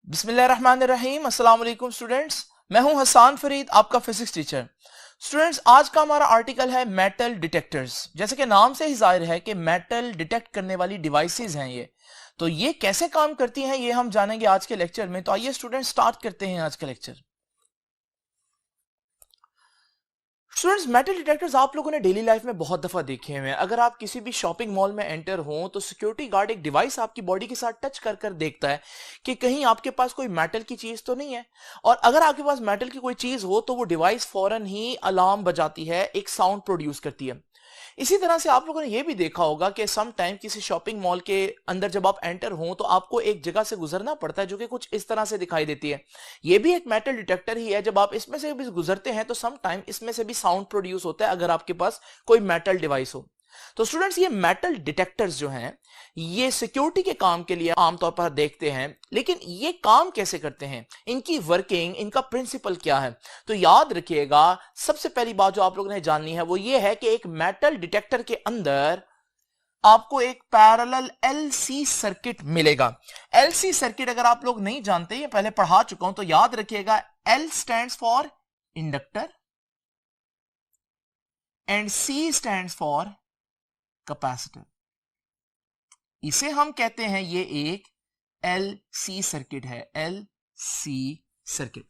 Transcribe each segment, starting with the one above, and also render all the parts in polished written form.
बिस्मिल्लाहिर्रहमानिर्रहीम। अस्सलाम वालेकुम स्टूडेंट्स, मैं हूं हसान फरीद, आपका फिजिक्स टीचर। स्टूडेंट्स, आज का हमारा आर्टिकल है मेटल डिटेक्टर्स। जैसे कि नाम से ही जाहिर है कि मेटल डिटेक्ट करने वाली डिवाइसेस हैं ये। तो ये कैसे काम करती हैं ये हम जानेंगे आज के लेक्चर में। तो आइए स्टूडेंट्स स्टार्ट करते हैं आज का लेक्चर। स्टूडेंट्स, मेटल डिटेक्टर्स आप लोगों ने डेली लाइफ में बहुत दफा देखे हुए हैं। अगर आप किसी भी शॉपिंग मॉल में एंटर हो तो सिक्योरिटी गार्ड एक डिवाइस आपकी बॉडी के साथ टच कर कर देखता है कि कहीं आपके पास कोई मेटल की चीज तो नहीं है। और अगर आपके पास मेटल की कोई चीज हो तो वो डिवाइस फौरन ही अलार्म बजाती है, एक साउंड प्रोड्यूस करती है। इसी तरह से आप लोगों ने यह भी देखा होगा कि सम टाइम किसी शॉपिंग मॉल के अंदर जब आप एंटर हो तो आपको एक जगह से गुजरना पड़ता है जो कि कुछ इस तरह से दिखाई देती है। यह भी एक मेटल डिटेक्टर ही है। जब आप इसमें से भी गुजरते हैं तो सम टाइम इसमें से भी साउंड प्रोड्यूस होता है अगर आपके पास कोई मेटल डिवाइस हो। तो स्टूडेंट्स, ये मेटल डिटेक्टर्स जो हैं ये सिक्योरिटी के काम के लिए आमतौर पर देखते हैं, लेकिन ये काम कैसे करते हैं, इनकी वर्किंग, इनका प्रिंसिपल क्या है। तो याद रखिएगा, सबसे पहली बात जो आप लोगों ने जाननी है वो ये है कि एक मेटल डिटेक्टर के अंदर आपको एक पैरेलल एलसी सर्किट मिलेगा। एलसी सर्किट अगर आप लोग नहीं जानते, ये पहले पढ़ा चुका हूं, तो याद रखिएगा L stands for inductor and C stands for capacitor. इसे हम कहते हैं ये एक एलसी सर्किट है, एलसी सर्किट।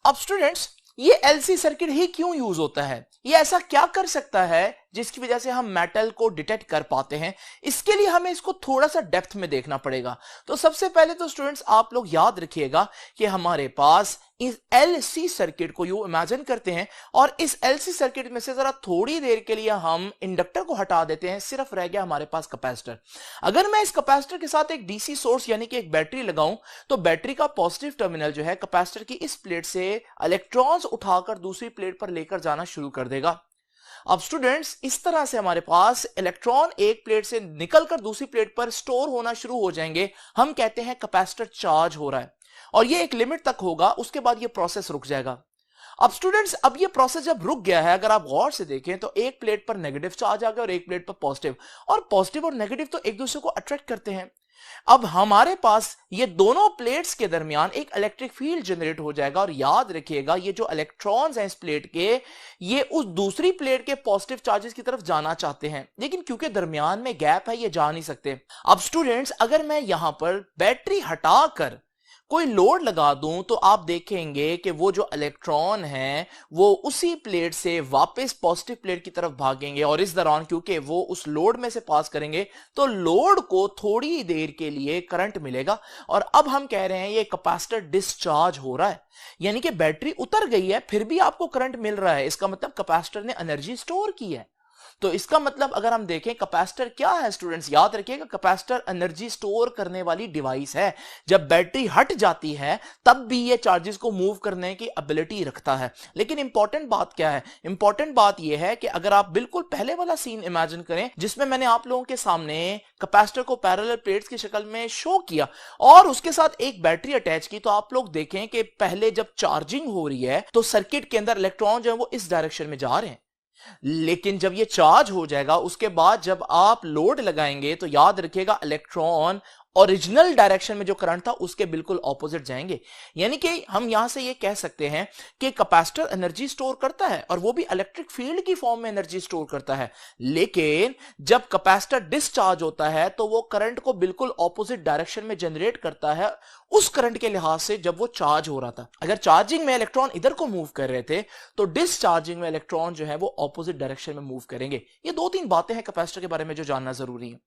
अब स्टूडेंट्स, ये एलसी सर्किट ही क्यों यूज होता है, ये ऐसा क्या कर सकता है जिसकी वजह से हम मेटल को डिटेक्ट कर पाते हैं। इसके लिए हमें इसको थोड़ा सा डेप्थ में देखना पड़ेगा। तो सबसे पहले तो स्टूडेंट्स आप लोग याद रखिएगा कि हमारे पास इस एलसी सर्किट को यूं इमेजिन करते हैं और इस एलसी सर्किट में से जरा थोड़ी देर के लिए हम इंडक्टर को हटा देते हैं, सिर्फ रह गया हमारे पास कैपेसिटर। अगर मैं इस कैपेसिटर के साथ एक डीसी सोर्स यानी कि एक बैटरी लगाऊं तो बैटरी का पॉजिटिव टर्मिनल जो है कैपेसिटर की इस प्लेट से इलेक्ट्रॉन्स उठाकर दूसरी प्लेट पर लेकर जाना शुरू कर देगा। अब स्टूडेंट्स, इस तरह से हमारे पास इलेक्ट्रॉन एक प्लेट से निकलकर दूसरी प्लेट पर स्टोर होना शुरू हो जाएंगे। हम कहते हैं कैपेसिटर चार्ज हो रहा है और ये एक लिमिट तक होगा, उसके बाद ये प्रोसेस रुक जाएगा। अब स्टूडेंट्स, अब ये प्रोसेस जब रुक गया है, अगर आप गौर से देखें तो एक प्लेट पर नेगेटिव चार्ज आ गया और एक प्लेट पर पॉजिटिव, और पॉजिटिव और नेगेटिव तो एक दूसरे को अट्रैक्ट करते हैं। अब हमारे पास ये दोनों प्लेट्स के दरमियान एक इलेक्ट्रिक फील्ड जनरेट हो जाएगा और याद रखिएगा ये जो इलेक्ट्रॉन्स हैं इस प्लेट के, ये उस दूसरी प्लेट के पॉजिटिव चार्जेस की तरफ जाना चाहते हैं, लेकिन क्योंकि दरमियान में गैप है ये जा नहीं सकते। अब स्टूडेंट्स, अगर मैं यहां पर बैटरी हटाकर कोई लोड लगा दूं तो आप देखेंगे कि वो जो इलेक्ट्रॉन है वो उसी प्लेट से वापस पॉजिटिव प्लेट की तरफ भागेंगे और इस दौरान क्योंकि वो उस लोड में से पास करेंगे तो लोड को थोड़ी देर के लिए करंट मिलेगा। और अब हम कह रहे हैं ये कैपेसिटर डिस्चार्ज हो रहा है, यानी कि बैटरी उतर गई है फिर भी आपको करंट मिल रहा है। इसका मतलब कैपेसिटर ने एनर्जी स्टोर की है। तो इसका मतलब अगर हम देखें कैपेसिटर क्या है स्टूडेंट्स, याद रखिएगा कैपेसिटर एनर्जी स्टोर करने वाली डिवाइस है। जब बैटरी हट जाती है तब भी ये चार्जेस को मूव करने की एबिलिटी रखता है। लेकिन इंपॉर्टेंट बात क्या है, इंपॉर्टेंट बात यह है कि अगर आप बिल्कुल पहले वाला सीन इमेजिन करें जिसमें मैंने आप लोगों के सामने कैपेसिटर को पैरेलल प्लेट्स की शक्ल में शो किया और उसके साथ एक बैटरी अटैच की, तो आप लोग देखें कि पहले जब चार्जिंग हो रही है तो सर्किट के अंदर इलेक्ट्रॉन जो है वो इस डायरेक्शन में जा रहे हैं, लेकिन जब ये चार्ज हो जाएगा उसके बाद जब आप लोड लगाएंगे तो याद रखिएगा इलेक्ट्रॉन ओरिजिनल डायरेक्शन में जो करंट था उसके बिल्कुल ऑपोजिट जाएंगे। यानी कि हम यहां से ये कह सकते हैं कि कैपेसिटर एनर्जी स्टोर करता है और वो भी इलेक्ट्रिक फील्ड की फॉर्म में एनर्जी स्टोर करता है, लेकिन जब कैपेसिटर डिस्चार्ज होता है तो वो करंट को बिल्कुल ऑपोजिट डायरेक्शन में जनरेट करता है उस करंट के लिहाज से जब वो चार्ज हो रहा था। अगर चार्जिंग में इलेक्ट्रॉन इधर को मूव कर रहे थे तो डिस्चार्जिंग में इलेक्ट्रॉन जो है वो ऑपोजिट डायरेक्शन में मूव करेंगे। ये दो तीन बातें हैं कैपेसिटर के बारे में जो जानना जरूरी है।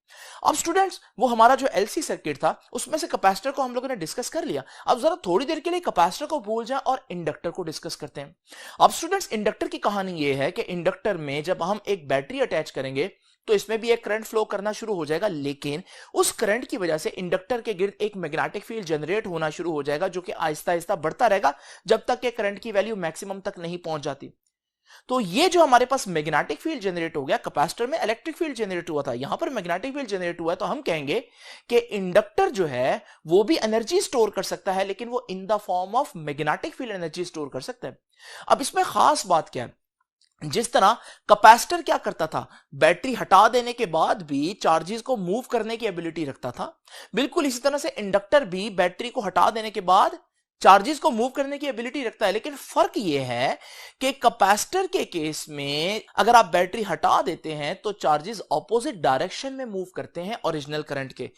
अब स्टूडेंट्स, वो हमारा जो एलसी सर्किट था उसमें से कैपेसिटर को हम लोगों ने डिस्कस कर लिया। अब जरा थोड़ी देर के लिए कैपेसिटर को भूल जाएं और इंडक्टर को डिस्कस करते हैं। अब स्टूडेंट्स, इंडक्टर की कहानी यह है कि इंडक्टर में जब हम एक बैटरी अटैच करेंगे तो इसमें भी एक करंट फ्लो करना शुरू हो जाएगा, लेकिन उस करंट की वजह से इंडक्टर के गिर्द एक मैग्नेटिक फील्ड जनरेट होना शुरू हो जाएगा जो कि आहिस्ता आहिस्ता बढ़ता रहेगा जब तक कि करंट की वैल्यू मैक्सिमम तक नहीं पहुंच जाती। तो ये जो हमारे पास मैग्नेटिक फील्ड जनरेट हो गया, कैपेसिटर में इलेक्ट्रिक फील्ड जनरेट हुआ था, यहां पर मैग्नेटिक फील्ड जनरेट हुआ है, तो हम कहेंगे कि इंडक्टर जो है वो भी एनर्जी स्टोर कर सकता है, लेकिन वो in the form of magnetic field energy store कर सकता है। अब इसमें खास बात क्या है, जिस तरह कैपेसिटर क्या करता था, बैटरी हटा देने के बाद भी चार्जेस को मूव करने की एबिलिटी रखता था, बिल्कुल इसी तरह से इंडक्टर भी बैटरी को हटा देने के बाद चार्जेस को मूव करने की एबिलिटी रखता है। लेकिन फर्क यह है कि कैपेसिटर के केस में अगर आप बैटरी हटा देते हैं तो चार्जेस ऑपोजिट डायरेक्शन में मूव करते हैं ओरिजिनल करंट के।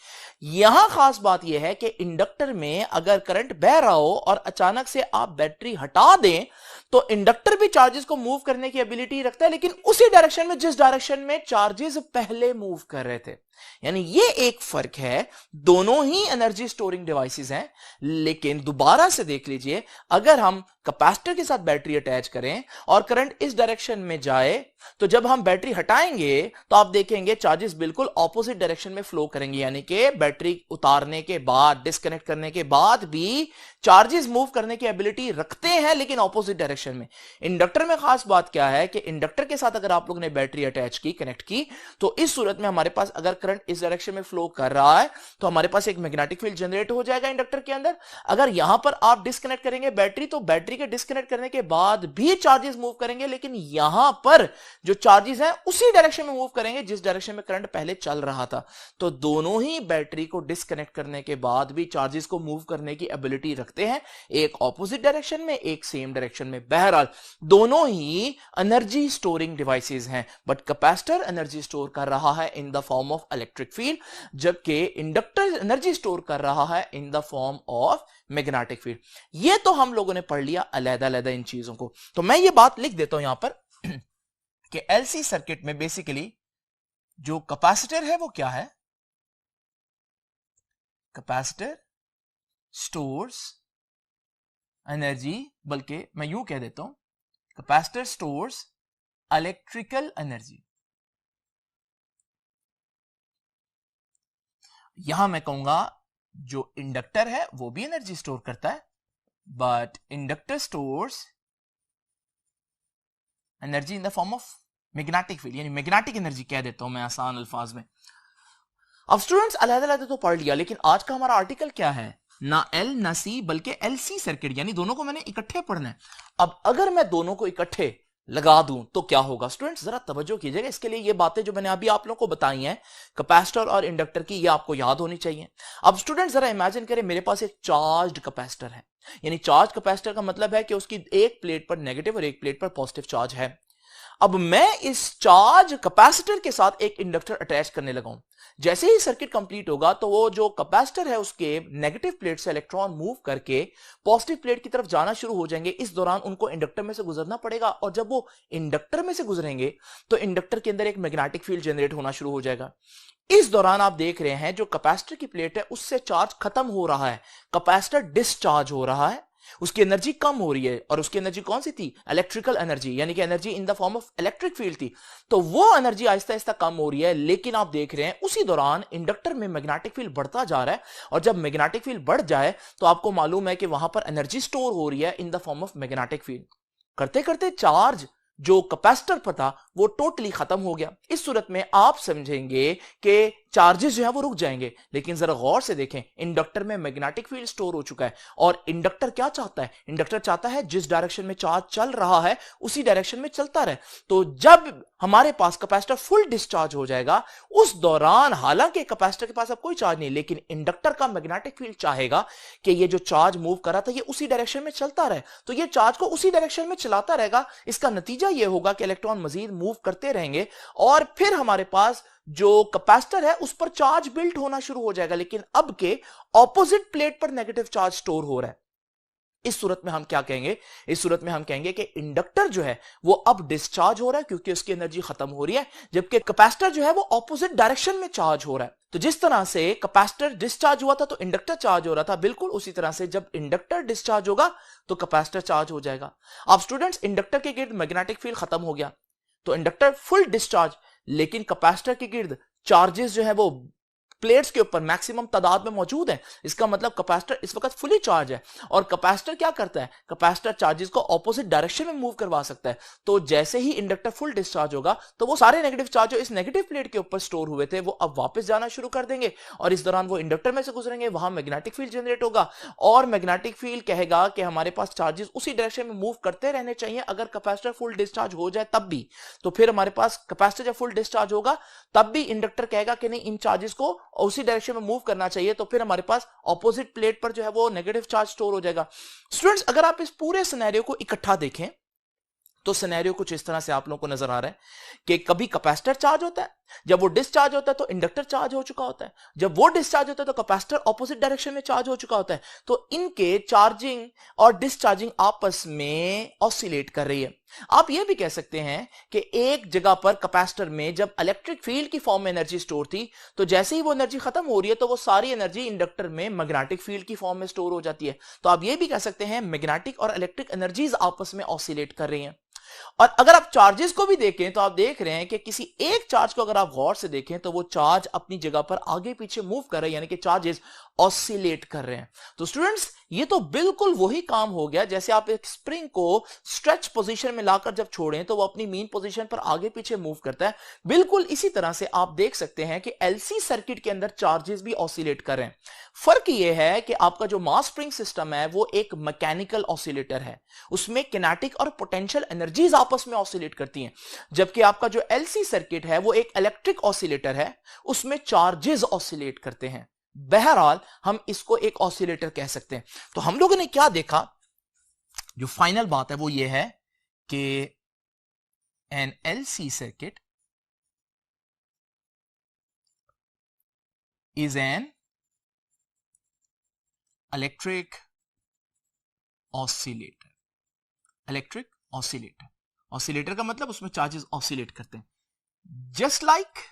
यहां खास बात यह है कि इंडक्टर में अगर करंट बह रहा हो और अचानक से आप बैटरी हटा दें तो इंडक्टर भी चार्जेस को मूव करने की एबिलिटी रखता है, लेकिन उसी डायरेक्शन में जिस डायरेक्शन में चार्जेस पहले मूव कर रहे थे। यानी ये एक फर्क है। दोनों ही एनर्जी स्टोरिंग डिवाइसेस हैं, लेकिन दोबारा से देख लीजिए, अगर हम कैपेसिटर के साथ बैटरी अटैच करें और करंट इस डायरेक्शन में जाए तो जब हम बैटरी हटाएंगे तो आप देखेंगे चार्जेस बिल्कुल ऑपोजिट डायरेक्शन में फ्लो करेंगे। यानी कि बैटरी उतारने के बाद, डिस्कनेक्ट करने के बाद भी चार्जेस मूव करने की एबिलिटी रखते हैं, लेकिन ऑपोजिट डायरेक्शन में। इंडक्टर में खास बात क्या है कि इंडक्टर के साथ अगर आप लोग ने बैटरी अटैच की, कनेक्ट की, तो इस सूरत में हमारे पास अगर करंट इस डायरेक्शन में फ्लो कर रहा है तो हमारे पास एक मैग्नेटिक फील्ड जनरेट हो जाएगा इंडक्टर के अंदर। अगर यहां पर आप डिस्कनेक्ट करेंगे बैटरी, तो बैटरी के डिस्कनेक्ट करने के बाद भी चार्जेस मूव करेंगे, लेकिन यहां पर जो चार्जेस हैं उसी डायरेक्शन में मूव करेंगे जिस डायरेक्शन में करंट पहले चल रहा था। तो दोनों ही बैटरी को डिस्कनेक्ट करने के बाद भी चार्जेस को मूव करने की एबिलिटी रखते हैं, एक ऑपोजिट डायरेक्शन में, एक सेम डायरेक्शन में। बहरहाल दोनों ही एनर्जी स्टोरिंग डिवाइसेस हैं, बट कैपेसिटर एनर्जी स्टोर कर रहा है in the form of electric field, जबकि इंडक्टर एनर्जी स्टोर कर रहा है in the form of magnetic field. ये तो हम लोगों ने पढ़ लिया अलग-अलग इन चीजों को। तो मैं ये बात लिख देता हूं यहां पर कि एलसी सर्किट में बेसिकली जो कैपेसिटर है वो क्या है? कैपेसिटर स्टोर्स एनर्जी, बल्कि मैं यूं कह देता हूं, कैपेसिटर स्टोर्स इलेक्ट्रिकल एनर्जी। यहां मैं कहूंगा जो इंडक्टर है वो भी एनर्जी स्टोर करता है, but inductor stores energy in the form of magnetic field, यानी मैग्नेटिक एनर्जी कह देता हूं मैं आसान अल्फाज में। अब स्टूडेंट्स अलग-अलग तो पढ़ लिया, लेकिन आज का हमारा आर्टिकल क्या है? ना एल ना सी बल्कि एलसी सर्किट, यानी दोनों को मैंने इकट्ठे पढ़ना है। अब अगर मैं दोनों को इकट्ठे लगा दूं तो क्या होगा? स्टूडेंट्स जरा तवज्जो कीजिएगा, इसके लिए ये बातें जो मैंने अभी आप लोगों को बताई हैं कैपेसिटर और इंडक्टर की, ये आपको याद होनी चाहिए। अब स्टूडेंट्स जरा इमेजिन करें मेरे पास एक चार्ज्ड कैपेसिटर है, यानी चार्ज कैपेसिटर का मतलब है कि उसकी एक प्लेट पर नेगेटिव और एक प्लेट पर पॉजिटिव चार्ज है। अब मैं इस चार्ज कैपेसिटर के साथ एक इंडक्टर अटैच करने लगा हूं। जैसे ही सर्किट कंप्लीट होगा तो वो जो कैपेसिटर है उसके नेगेटिव प्लेट से इलेक्ट्रॉन मूव करके पॉजिटिव प्लेट की तरफ जाना शुरू हो जाएंगे। इस दौरान उनको इंडक्टर में से गुजरना पड़ेगा, और जब वो इंडक्टर में से गुजरेंगे तो इंडक्टर के अंदर एक मैग्नेटिक फील्ड जनरेट होना शुरू हो जाएगा। इस दौरान आप देख रहे हैं जो कैपेसिटर की प्लेट है उससे चार्ज खत्म हो रहा है, कैपेसिटर डिस्चार्ज हो रहा है, उसकी एनर्जी कम हो रही है, और उसकी एनर्जी कौन सी थी? इलेक्ट्रिकल एनर्जी, यानी कि energy in the form of electric field थी। तो वो एनर्जी आहिस्ता आहिस्ता कम हो रही है, लेकिन आप देख रहे हैं उसी दौरान इंडक्टर में मैग्नेटिक फील्ड बढ़ता जा रहा है, और जब मैग्नेटिक फील्ड बढ़ जाए तो आपको मालूम है कि वहां पर एनर्जी स्टोर हो रही है in the form of magnetic field. करते करते चार्ज जो कैपेसिटर पर था वो टोटली खत्म हो गया। इस सूरत में आप समझेंगे कि चार्जेस जो है वो रुक जाएंगे, लेकिन जरा गौर से देखें इंडक्टर में मैग्नेटिक फील्ड स्टोर हो चुका है, और इंडक्टर क्या चाहता है? इंडक्टर चाहता है जिस डायरेक्शन में चार्ज चल रहा है उसी डायरेक्शन में चलता रहे। तो जब हमारे पास कैपेसिटर फुल डिस्चार्ज हो जाएगा उस दौरान, हालांकि कैपेसिटर के पास अब कोई चार्ज नहीं, लेकिन इंडक्टर का मैग्नेटिक फील्ड चाहेगा कि ये जो चार्ज मूव कर रहा था ये उसी डायरेक्शन में चलता रहे, तो ये चार्ज को उसी डायरेक्शन में चलाता रहेगा। इसका नतीजा ये होगा कि इलेक्ट्रॉन मजीद मूव करते रहेंगे, और फिर हमारे पास जो कैपेसिटर है उस पर चार्ज बिल्ट होना शुरू हो जाएगा, लेकिन अब के ऑपोजिट प्लेट पर नेगेटिव चार्ज स्टोर हो रहा है। इस सूरत में हम क्या कहेंगे? इस सूरत में हम कहेंगे कि इंडक्टर जो है वो अब डिस्चार्ज हो रहा है क्योंकि उसकी एनर्जी खत्म हो रही है, जबकि कैपेसिटर जो है वो ऑपोजिट डायरेक्शन में चार्ज हो रहा है। तो जिस तरह से कैपेसिटर डिस्चार्ज हुआ था तो इंडक्टर चार्ज हो रहा था, बिल्कुल उसी तरह से जब इंडक्टर डिस्चार्ज होगा तो कैपेसिटर चार्ज हो जाएगा। अब स्टूडेंट्स इंडक्टर के गिर्द मैग्नेटिक फील्ड खत्म हो गया तो इंडक्टर फुल डिस्चार्ज, लेकिन कैपेसिटर के गिर्द चार्जेस जो है वो प्लेट्स के ऊपर मैक्सिमम तादाद में मौजूद है। इसका मतलब कैपेसिटर इस वक्त फुली चार्ज है और कैपेसिटर क्या करता है, कैपेसिटर चार्जेस को ऑपोजिट डायरेक्शन में मूव करवा सकता है। तो जैसे ही इंडक्टर फुल डिस्चार्ज होगा तो वो सारे नेगेटिव चार्ज जो इस नेगेटिव प्लेट के ऊपर स्टोर हुए थे वो अब वापस जाना शुरू कर देंगे और इस दौरान वो इंडक्टर में से गुजरेंगे, वहां मैग्नेटिक फील्ड जनरेट होगा और मैग्नेटिक फील्ड कहेगा कि हमारे पास चार्जेस उसी डायरेक्शन में मूव करते रहने चाहिए। अगर कैपेसिटर फुल डिस्चार्ज हो जाए तब भी, तो फिर हमारे पास कैपेसिटर जब फुल डिस्चार्ज होगा तब भी इंडक्टर कहेगा कि नहीं, इन चार्जेस को उसी डायरेक्शन में मूव करना चाहिए। तो फिर हमारे पास ऑपोजिट प्लेट पर जो है वो नेगेटिव चार्ज स्टोर हो जाएगा। स्टूडेंट्स, अगर आप इस पूरे सिनेरियो को इकट्ठा देखें तो सिनेरियो कुछ इस तरह से आप लोगों को नजर आ रहा है कि कभी कैपेसिटर चार्ज होता है, जब वो डिस्चार्ज होता है तो इंडक्टर चार्ज हो चुका होता है, जब वो डिस्चार्ज होता है तो कैपेसिटर ऑपोजिट डायरेक्शन में चार्ज हो चुका होता है। तो इनके चार्जिंग और डिस्चार्जिंग आपस में ऑसिलेट कर रही है। आप ये भी कह सकते हैं कि एक जगह पर कैपेसिटर में जब इलेक्ट्रिक फील्ड की फॉर्म में एनर्जी स्टोर थी तो जैसे ही वो एनर्जी खत्म हो रही है तो वो सारी एनर्जी इंडक्टर में मैग्नेटिक फील्ड की फॉर्म में स्टोर हो जाती है। तो आप ये भी कह सकते हैं मैग्नेटिक और इलेक्ट्रिक एनर्जीज आपस में ऑसिलेट कर रही हैं। और अगर आप चार्जेस को भी देखें तो आप देख रहे हैं कि किसी एक चार्ज को अगर आप गौर से देखें तो वो चार्ज अपनी जगह पर आगे पीछे मूव कर रहे हैं, यानी कि चार्जेस ऑसिलेट कर रहे हैं। तो स्टूडेंट्स, ये तो बिल्कुल वही काम हो गया जैसे आप एक स्प्रिंग को स्ट्रेच पोजीशन में लाकर जब छोड़ें तो वो अपनी मीन पोजीशन पर आगे पीछे मूव करता है। बिल्कुल इसी तरह से आप देख सकते हैं कि एलसी सर्किट के अंदर चार्जेस भी ऑसिलेट कर रहे हैं। फर्क यह है कि आपका जो मास स्प्रिंग सिस्टम है वो एक मैकेनिकल ऑसिलेटर है, उसमें किनेटिक और पोटेंशियल एनर्जीज आपस में ऑसिलेट करती हैं, जबकि आपका जो एलसी सर्किट है वो एक इलेक्ट्रिक ऑसिलेटर है, उसमें चार्जेस ऑसिलेट करते हैं। बहरहाल हम इसको एक ऑसिलेटर कह सकते हैं। तो हम लोगों ने क्या देखा, जो फाइनल बात है वो ये है कि an LC circuit is an electric oscillator. Electric oscillator, oscillator का मतलब उसमें चार्जेस ऑसिलेट करते हैं, just like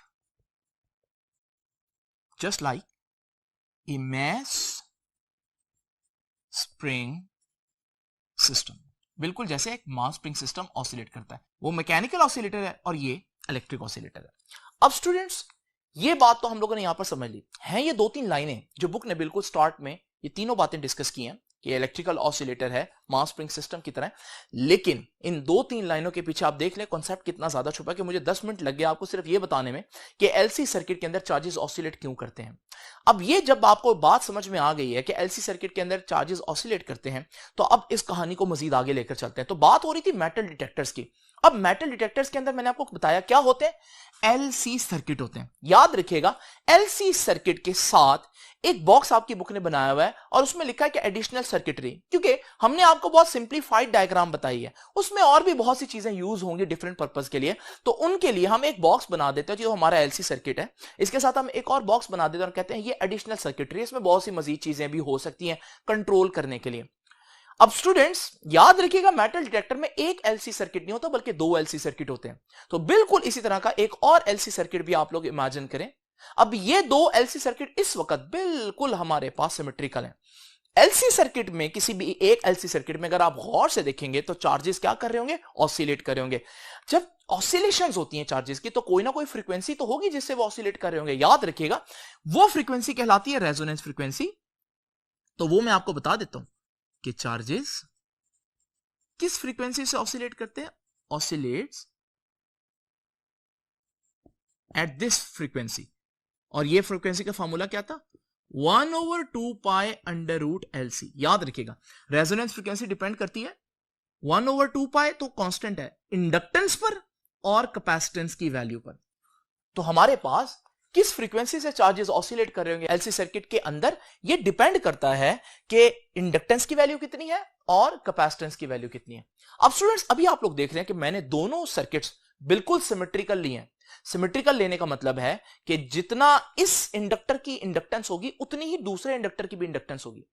a mass spring system। बिल्कुल जैसे एक मास स्प्रिंग सिस्टम ऑसिलेट करता है, वो मैकेनिकल ऑसिलेटर है और ये इलेक्ट्रिक ऑसिलेटर है। अब स्टूडेंट्स, ये बात तो हम लोगों ने यहां पर समझ ली है। ये 2-3 लाइनें जो बुक ने बिल्कुल स्टार्ट में ये तीनों बातें डिस्कस की हैं कि इलेक्ट्रिकल ऑसिलेटर है मास स्प्रिंग सिस्टम की तरह, लेकिन इन 2-3 लाइनों के पीछे आप देख लें कॉन्सेप्ट कितना ज्यादा छुपा है कि मुझे 10 मिनट लग गया आपको सिर्फ ये बताने में कि एलसी सर्किट के अंदर चार्जेस ऑसिलेट क्यों करते हैं। अब ये जब आपको बात समझ में आ गई है कि एलसी सर्किट के अंदर चार्जेस ऑसिलेट करते हैं तो अब इस कहानी को मजीद आगे लेकर चलते हैं। तो बात हो रही थी मेटल डिटेक्टर्स की। अब मेटल डिटेक्टर्स के अंदर मैंने आपको बताया क्या होते हैं, एलसी सर्किट होते हैं। याद रखिएगा, एलसी सर्किट के साथ एक बॉक्स आपकी बुक ने बनाया हुआ है और उसमें लिखा है कि एडिशनल सर्किटरी, क्योंकि हमने आपको बहुत सिंप्लीफाइड डायग्राम बताई है, उसमें और भी बहुत सी चीजें यूज होंगी डिफरेंट पर्पस के लिए। तो उनके लिए हम एक बॉक्स बना देते हैं जो हमारा एलसी सर्किट है, इसके साथ हम एक और बॉक्स बना देते हैं और कहते हैं ये एडिशनल सर्किटरी, इसमें बहुत सी मजीद चीजें भी हो सकती हैं कंट्रोल करने के लिए। अब स्टूडेंट्स याद रखिएगा, मेटल डिटेक्टर में एक एलसी सर्किट नहीं होता बल्कि 2 एलसी सर्किट होते हैं। तो बिल्कुल इसी तरह का एक और एलसी सर्किट भी आप लोग इमेजिन करें। अब ये 2 एलसी सर्किट इस वक्त बिल्कुल हमारे पास सिमेट्रिकल हैं। एलसी सर्किट में, किसी भी एक एलसी सर्किट में अगर आप गौर से देखेंगे तो चार्जेस क्या कर रहे होंगे, ऑसिलेट कर रहे होंगे। जब ऑसिलेशंस होती हैं चार्जेस की तो कोई ना कोई फ्रीक्वेंसी तो होगी जिससे वो ऑसिलेट कर रहे होंगे। याद रखिएगा, वो फ्रीक्वेंसी कहलाती है रेजोनेंस फ्रीक्वेंसी। तो वो मैं आपको बता देता हूं कि चार्जेस किस फ्रीक्वेंसी से ऑसिलेट करते हैं, ऑसिलेट्स एट दिस फ्रीक्वेंसी। और ये फ्रीक्वेंसी का फॉर्मूला क्या था, 1/2 पाई अंडर रूट LC। याद रखिएगा, रेजोनेंस फ्रीक्वेंसी डिपेंड करती है 1/2 पाई तो कांस्टेंट है इंडक्टेंस पर और कैपेसिटेंस की वैल्यू पर। तो हमारे पास किस फ्रीक्वेंसी से चार्जेस ऑसिलेट कर रहे होंगे एलसी सर्किट के अंदर, ये डिपेंड करता है कि इंडक्टेंस की वैल्यू कितनी है और कैपेसिटेंस की वैल्यू कितनी है। अब स्टूडेंट्स, अभी आप लोग देख रहे हैं कि मैंने दोनों सर्किट्स बिल्कुल सिमेट्रिकल लिए हैं। सिमेट्रिकल लेने का मतलब है कि जितना इस इंडक्टर की इंडक्टेंस होगी उतनी ही दूसरे इंडक्टर की भी इंडक्टेंस होगी,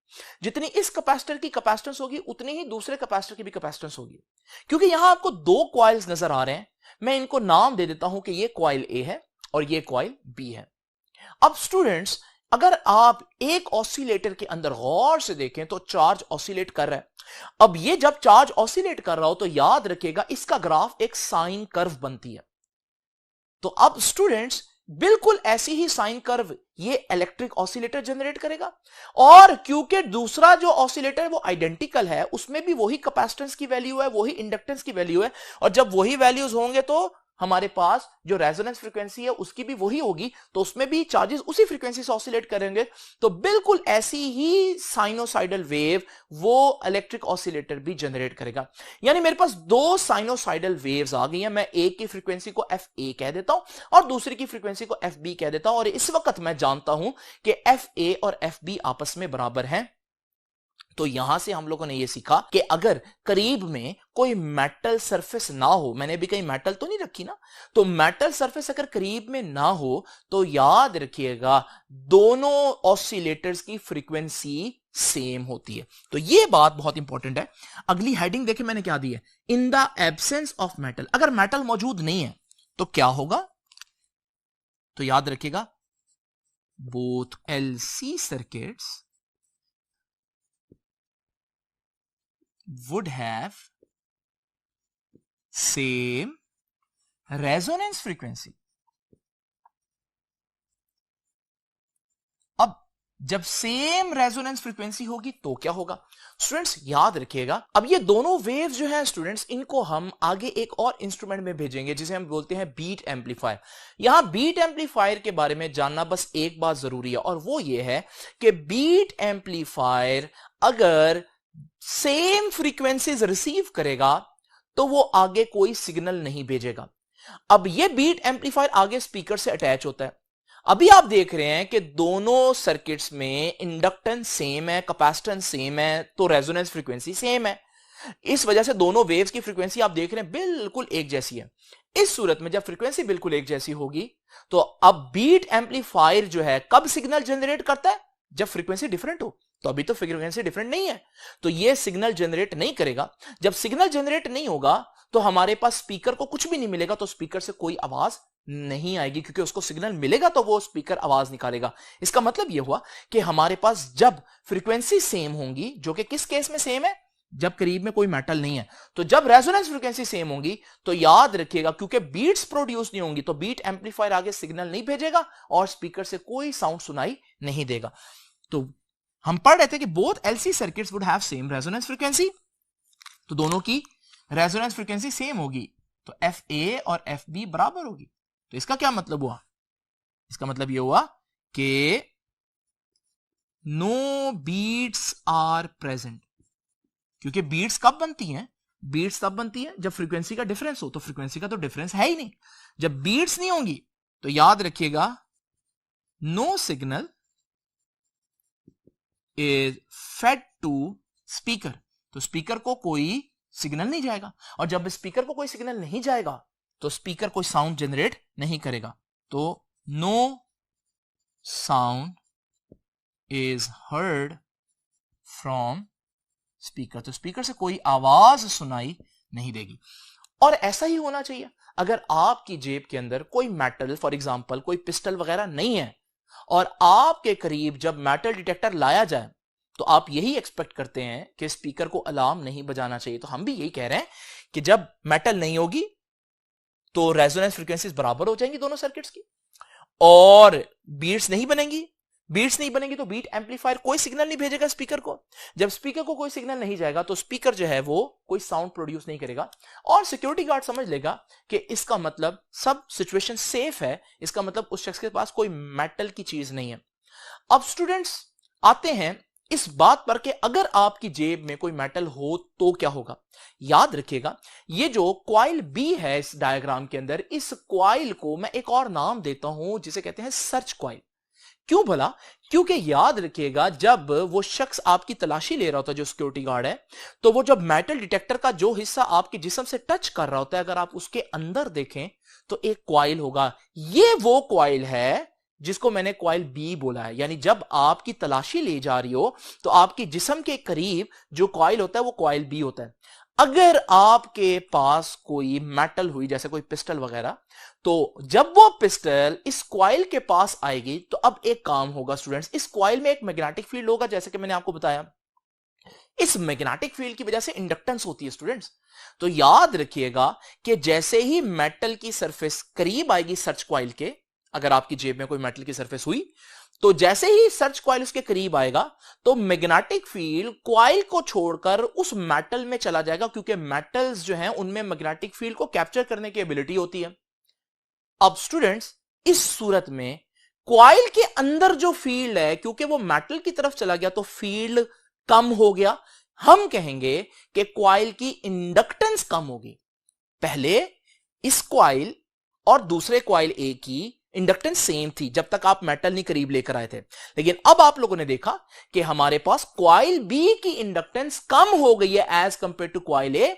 जितनी इस कैपेसिटर की कैपेसिटेंस होगी उतनी ही दूसरे कैपेसिटर की भी कैपेसिटेंस होगी। क्योंकि यहां आपको 2 कॉइल्स नजर आ रहे हैं, मैं इनको नाम दे देता हूं कि ये कॉइल ए है और ये कॉइल बी है। अब स्टूडेंट्स, अगर आप एक ऑसिलेटर के अंदर गौर से देखें तो चार्ज ऑसिलेट कर रहा है। अब ये जब चार्ज ऑसिलेट कर रहा हो तो याद रखिएगा इसका ग्राफ एक साइन कर्व बनती है। तो अब स्टूडेंट्स, बिल्कुल ऐसी ही साइन कर्व ये इलेक्ट्रिक ऑसिलेटर जनरेट करेगा। और क्योंकि दूसरा जो ऑसिलेटर है वो आइडेंटिकल है, उसमें भी वही कैपेसिटेंस की वैल्यू है, वही इंडक्टेंस की वैल्यू है, और जब वही वैल्यूज होंगे तो हमारे पास जो रेजोनेंस फ्रीक्वेंसी है उसकी भी वही होगी, तो उसमें भी चार्जेस उसी फ्रीक्वेंसी से ऑसिलेट करेंगे। तो बिल्कुल ऐसी ही साइनोसाइडल वेव वो इलेक्ट्रिक ऑसिलेटर भी जनरेट करेगा। यानी मेरे पास दो साइनोसाइडल वेव्स आ गई हैं, मैं एक की फ्रीक्वेंसी को एफ ए कह देता हूं और दूसरी की फ्रीक्वेंसी को एफ बी कह देता हूं, और इस वक्त मैं जानता हूं कि एफ ए और एफ बी आपस में बराबर हैं। तो यहां से हम लोगों ने यह सीखा कि अगर करीब में कोई मेटल सरफेस ना हो, मैंने भी कहीं मेटल तो नहीं रखी ना, तो मेटल सरफेस अगर करीब में ना हो तो याद रखिएगा दोनों ऑसिलेटर्स की फ्रीक्वेंसी सेम होती है। तो यह बात बहुत इंपॉर्टेंट है। अगली हेडिंग देखें मैंने क्या दी है, in the absence of metal. अगर मेटल मौजूद नहीं है तो क्या होगा, तो याद रखिएगा both LC circuits would have same resonance frequency। अब जब सेम रेजोनेंस फ्रीक्वेंसी होगी तो क्या होगा स्टूडेंट्स, याद रखिएगा। अब ये दोनों वेव्स जो है स्टूडेंट्स, इनको हम आगे एक और इंस्ट्रूमेंट में भेजेंगे जिसे हम बोलते हैं बीट एम्पलीफायर। यहां बीट एम्पलीफायर के बारे में जानना बस एक बात जरूरी है, और वो ये है कि बीट एम्पलीफायर अगर सेम फ्रीक्वेंसीज रिसीव करेगा तो वो आगे कोई सिग्नल नहीं भेजेगा। अब ये बीट एम्पलीफायर आगे स्पीकर से अटैच होता है। अभी आप देख रहे हैं कि दोनों सर्किट्स में इंडक्टेंस सेम है, कैपेसिटेंस सेम है, तो रेजोनेंस फ्रीक्वेंसी सेम है। इस वजह से दोनों वेव्स की फ्रीक्वेंसी आप देख रहे हैं बिल्कुल एक जैसी है। इस सूरत में जब फ्रीक्वेंसी बिल्कुल एक जैसी होगी तो अब बीट एम्पलीफायर जो है कब सिग्नल जनरेट करता है, जब फ्रीक्वेंसी डिफरेंट हो। तो अभी तो फ्रीक्वेंसी डिफरेंट नहीं है, तो ये सिग्नल जनरेट नहीं करेगा। जब सिग्नल जनरेट नहीं होगा तो हमारे पास स्पीकर को कुछ भी नहीं मिलेगा, तो स्पीकर से कोई आवाज नहीं आएगी, क्योंकि उसको सिग्नल मिलेगा तो वो स्पीकर आवाज निकालेगा। इसका मतलब यह हुआ कि हमारे पास जब फ्रीक्वेंसी सेम होंगी, जो कि किस केस में सेम है, जब करीब में कोई मेटल नहीं है, तो जब रेजोनेंस फ्रीक्वेंसी सेम होंगी तो याद रखिएगा क्योंकि बीट्स प्रोड्यूस नहीं होंगी तो बीट एम्पलीफायर आगे सिग्नल नहीं भेजेगा और स्पीकर से कोई साउंड सुनाई नहीं देगा। तो हम पढ़ रहे थे कि both LC circuits would have same resonance frequency, तो दोनों की रेजोनेंस फ्रीक्वेंसी सेम होगी, तो एफ ए और एफ बी बराबर होगी। तो इसका क्या मतलब हुआ, इसका मतलब यह हुआ कि नो बीट्स आर प्रेजेंट, क्योंकि बीट्स कब बनती हैं, बीट्स तब बनती है जब फ्रीक्वेंसी का डिफरेंस हो, तो फ्रीक्वेंसी का तो डिफरेंस है ही नहीं। जब बीट्स नहीं होंगी तो याद रखिएगा no signal is fed to speaker, तो स्पीकर को कोई सिग्नल नहीं जाएगा, और जब स्पीकर को कोई सिग्नल नहीं जाएगा तो स्पीकर कोई साउंड जनरेट नहीं करेगा। तो no sound is heard from speaker, तो स्पीकर से कोई आवाज सुनाई नहीं देगी। और ऐसा ही होना चाहिए। अगर आपकी जेब के अंदर कोई मेटल, फॉर एग्जांपल कोई पिस्टल वगैरह नहीं है, और आपके करीब जब मेटल डिटेक्टर लाया जाए तो आप यही एक्सपेक्ट करते हैं कि स्पीकर को अलार्म नहीं बजाना चाहिए। तो हम भी यही कह रहे हैं कि जब मेटल नहीं होगी तो रेजोनेंस फ्रीक्वेंसीज बराबर हो जाएंगी दोनों सर्किट्स की, और बीट्स नहीं बनेंगी। बीट्स नहीं बनेंगी तो बीट एम्पलीफायर कोई सिग्नल नहीं भेजेगा स्पीकर को। जब स्पीकर को कोई सिग्नल नहीं जाएगा तो स्पीकर जो है वो कोई साउंड प्रोड्यूस नहीं करेगा, और सिक्योरिटी गार्ड समझ लेगा कि इसका मतलब सब सिचुएशन सेफ है, इसका मतलब उस शख्स के पास कोई मेटल की चीज नहीं है। अब स्टूडेंट्स आते हैं इस बात पर कि अगर आपकी जेब में कोई मेटल हो तो क्या होगा। याद रखिएगा ये जो क्वाइल बी है इस डायग्राम के अंदर, इस क्वाइल को मैं एक और नाम देता हूं जिसे कहते हैं सर्च क्वाइल। क्यों भला, क्योंकि याद रखिएगा जब वो शख्स आपकी तलाशी ले रहा होता है, जो सिक्योरिटी गार्ड है, तो वो जब मेटल डिटेक्टर का जो हिस्सा आपके जिस्म से टच कर रहा होता है, अगर आप उसके अंदर देखें तो एक क्वाइल होगा। ये वो क्वाइल है जिसको मैंने क्वाइल बी बोला है। यानी जब आपकी तलाशी ली जा रही हो तो आपकी जिस्म के करीब जो क्वाइल होता है वो क्वाइल बी होता है। अगर आपके पास कोई मेटल हुई जैसे कोई पिस्टल वगैरह, तो जब वो पिस्टल इस क्वाइल के पास आएगी तो अब एक काम होगा स्टूडेंट्स, इस क्वाइल में एक मैग्नेटिक फील्ड होगा जैसे कि मैंने आपको बताया। इस मैग्नेटिक फील्ड की वजह से इंडक्टेंस होती है स्टूडेंट्स। तो याद रखिएगा कि जैसे ही मेटल की सरफेस करीब आएगी सर्च क्वाइल के, अगर आपकी जेब में कोई मेटल की सरफेस हुई तो जैसे ही सर्च क्वाइल उसके करीब आएगा तो मैग्नेटिक फील्ड क्वाइल को छोड़कर उस मेटल में चला जाएगा, क्योंकि मेटल्स जो हैं उनमें मैग्नेटिक फील्ड को कैप्चर करने की एबिलिटी होती है। अब स्टूडेंट्स, इस सूरत में क्वाइल के अंदर जो फील्ड है, क्योंकि वो मेटल की तरफ चला गया तो फील्ड कम हो गया। हम कहेंगे कि क्वाइल की इंडक्टेंस कम होगी। पहले इस क्वाइल और दूसरे क्वाइल ए की इंडक्टेंस सेम थी जब तक आप मेटल नहीं करीब लेकर आए थे, लेकिन अब आप लोगों ने देखा कि हमारे पास क्वाइल बी की इंडक्टेंस कम हो गई है एज कंपेयर टू क्वाइल ए,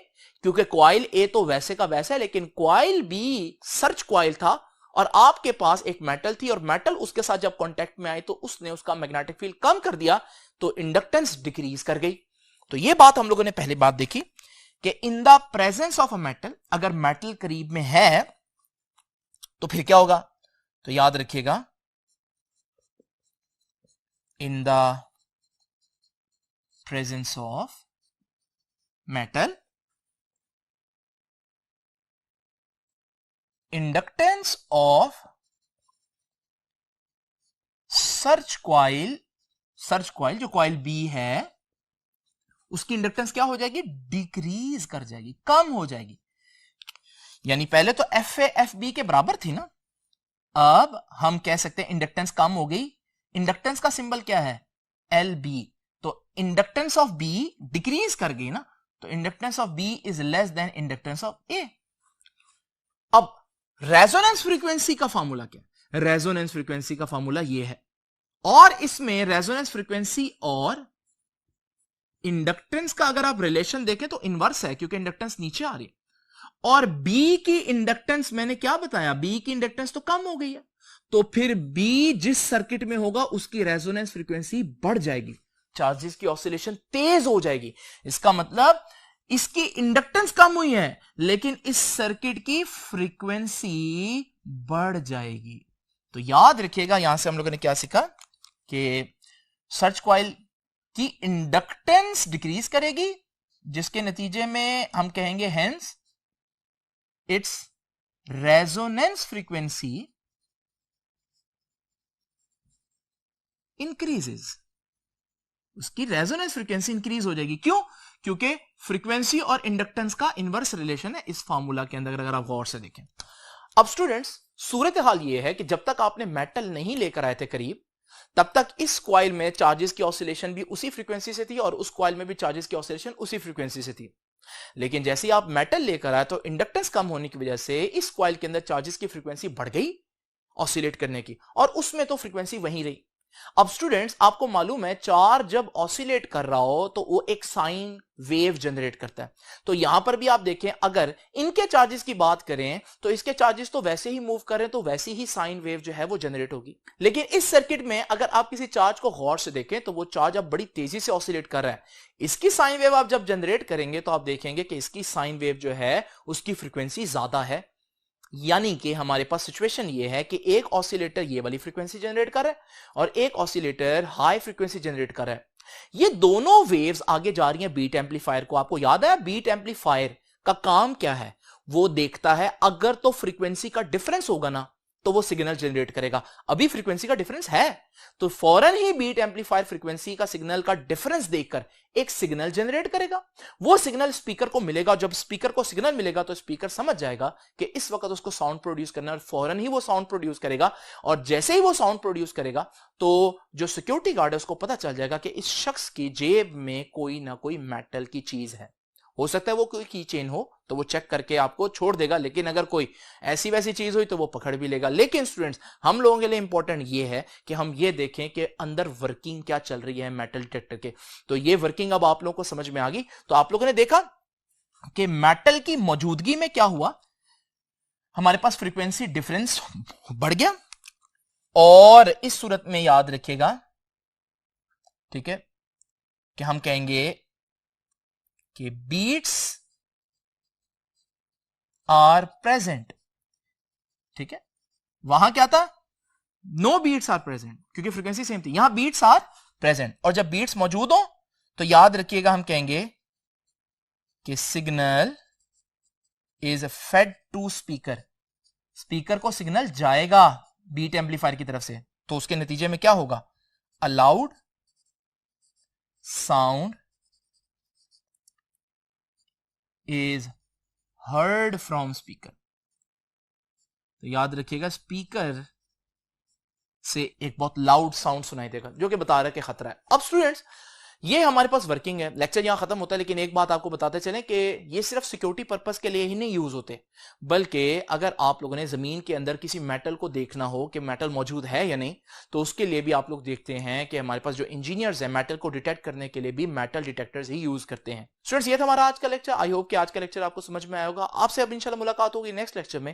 क्योंकि क्वाइल ए तो वैसे का वैसा है, लेकिन क्वाइल बी सर्च क्वाइल था और आपके पास एक मेटल थी और मेटल उसके साथ जब कांटेक्ट में आई तो उसने उसका मैग्नेटिक फील्ड कम कर दिया, तो इंडक्टेंस डिक्रीज कर गई। तो यह बात हम लोगों ने पहली बात देखी कि in the presence of a metal, अगर मेटल करीब में है तो फिर क्या होगा, तो याद रखिएगा, in the presence of metal inductance of search coil जो क्वाइल बी है उसकी इंडक्टेंस क्या हो जाएगी, डिक्रीज कर जाएगी, कम हो जाएगी। यानी पहले तो एफ ए एफ बी के बराबर थी ना, अब हम कह सकते हैं इंडक्टेंस कम हो गई। इंडक्टेंस का सिंबल क्या है, एल बी, तो इंडक्टेंस ऑफ बी डिक्रीज कर गई ना, तो inductance of B is less than inductance of A. अब रेजोनेंस फ्रीक्वेंसी का फॉर्मूला क्या है, रेजोनेंस फ्रीक्वेंसी का फॉर्मूला ये है, और इसमें रेजोनेंस फ्रीक्वेंसी और इंडक्टेंस का अगर आप रिलेशन देखें तो इनवर्स है, क्योंकि इंडक्टेंस नीचे आ रही है और बी की इंडक्टेंस मैंने क्या बताया, बी की इंडक्टेंस तो कम हो गई है, तो फिर बी जिस सर्किट में होगा उसकी रेजोनेंस फ्रीक्वेंसी बढ़ जाएगी, चार्जेस की ऑसिलेशन तेज हो जाएगी। इसका मतलब इसकी इंडक्टेंस कम हुई है लेकिन इस सर्किट की फ्रीक्वेंसी बढ़ जाएगी। तो याद रखिएगा, यहां से हम लोगों ने क्या सीखा कि सर्च क्वाइल की इंडक्टेंस डिक्रीज करेगी, जिसके नतीजे में हम कहेंगे hence it's resonance frequency increases, उसकी रेजोनेंस फ्रीक्वेंसी इंक्रीज हो जाएगी। क्यों, क्योंकि फ्रीक्वेंसी और इंडक्टेंस का इनवर्स रिलेशन है इस फार्मूला के अंदर, अगर आप गौर से देखें। अब स्टूडेंट्स, सूरत हाल यह है कि जब तक आपने मेटल नहीं लेकर आए थे करीब, तब तक इस क्वाइल में चार्जेस की ऑसिलेशन भी उसी फ्रीक्वेंसी से थी और उस क्वाइल में भी चार्जेस की ऑसिलेशन उसी फ्रीक्वेंसी से थी। लेकिन जैसे ही आप मेटल लेकर आए तो इंडक्टेंस कम होने की वजह से इस क्वाइल के अंदर चार्जेस की फ्रीक्वेंसी बढ़ गई ऑसिलेट करने की, और उसमें तो फ्रीक्वेंसी वहीं रही। अब स्टूडेंट्स, आपको मालूम है चार्ज जब ऑसिलेट कर रहा हो तो वो एक साइन वेव जनरेट करता है। तो यहां पर भी आप देखें, अगर इनके चार्जेस की बात करें तो इसके चार्जेस तो वैसे ही मूव करें तो वैसी ही साइन वेव जो है वो जनरेट होगी। लेकिन इस सर्किट में अगर आप किसी चार्ज को गौर से देखें तो वो चार्ज अब बड़ी तेजी से ऑसिलेट कर रहा है। इसकी साइन वेव आप जब जनरेट करेंगे तो आप देखेंगे कि इसकी साइन वेव जो है उसकी फ्रीक्वेंसी ज्यादा है। यानी कि हमारे पास सिचुएशन ये है कि एक ऑसिलेटर ये वाली फ्रीक्वेंसी जनरेट कर रहा है और एक ऑसिलेटर हाई फ्रीक्वेंसी जनरेट कर रहा है। ये दोनों वेव्स आगे जा रही हैं बीट एम्पलीफायर को। आपको याद है बीट एम्पलीफायर का काम क्या है, वो देखता है अगर तो फ्रीक्वेंसी का डिफरेंस होगा ना तो वो सिग्नल जनरेट करेगा। अभी फ्रीक्वेंसी का डिफरेंस है तो फौरन ही बीट एम्पलीफायर फ्रीक्वेंसी का सिग्नल का डिफरेंस देखकर एक सिग्नल जनरेट करेगा। वो सिग्नल स्पीकर को मिलेगा, जब स्पीकर को सिग्नल मिलेगा तो स्पीकर समझ जाएगा कि इस वक्त उसको साउंड प्रोड्यूस करना है और फौरन ही वो साउंड प्रोड्यूस करेगा। और जैसे ही वो साउंड प्रोड्यूस करेगा तो जो सिक्योरिटी गार्ड है उसको पता चल जाएगा कि इस शख्स की जेब में कोई ना कोई मेटल की चीज है। हो सकता है वो कोई की चेन हो तो वो चेक करके आपको छोड़ देगा, लेकिन अगर कोई ऐसी वैसी चीज हुई तो वो पकड़ भी लेगा। लेकिन स्टूडेंट्स, हम लोगों के लिए इंपॉर्टेंट ये है कि हम ये देखें कि अंदर वर्किंग क्या चल रही है मेटल डिटेक्टर के। तो ये वर्किंग अब आप लोगों को समझ में आ गई। तो आप लोगों ने देखा कि मेटल की मौजूदगी में क्या हुआ, हमारे पास फ्रीक्वेंसी डिफरेंस बढ़ गया। और इस सूरत में याद रखिएगा, ठीक है, कि हम कहेंगे कि बीट्स आर प्रेजेंट। ठीक है, वहां क्या था, नो बीट्स आर प्रेजेंट, क्योंकि फ्रीक्वेंसी सेम थी। यहां बीट्स आर प्रेजेंट, और जब बीट्स मौजूद हो तो याद रखिएगा हम कहेंगे कि signal is fed to speaker. Speaker को सिग्नल जाएगा बीट एम्पलीफायर की तरफ से। तो उसके नतीजे में क्या होगा, a loud sound is heard from speaker. तो याद रखिएगा, स्पीकर से एक बहुत लाउड साउंड सुनाई देगा, जो कि बता रहा है कि खतरा है। अब स्टूडेंट्स, ये हमारे पास वर्किंग है, लेक्चर यहां खत्म होता है, लेकिन एक बात आपको बताते चलें कि ये सिर्फ सिक्योरिटी पर्पस के लिए ही नहीं यूज होते, बल्कि अगर आप लोगों ने जमीन के अंदर किसी मेटल को देखना हो कि मेटल मौजूद है या नहीं, तो उसके लिए भी आप लोग देखते हैं कि हमारे पास जो इंजीनियर्स हैं मेटल को डिटेक्ट करने के लिए भी मेटल डिटेक्टर्स ही यूज करते हैं। स्टूडेंट्स, ये था हमारा आज का लेक्चर। आई होप कि आज का लेक्चर आपको समझ में आया होगा। आपसे अब इंशाल्लाह मुलाकात होगी नेक्स्ट लेक्चर में।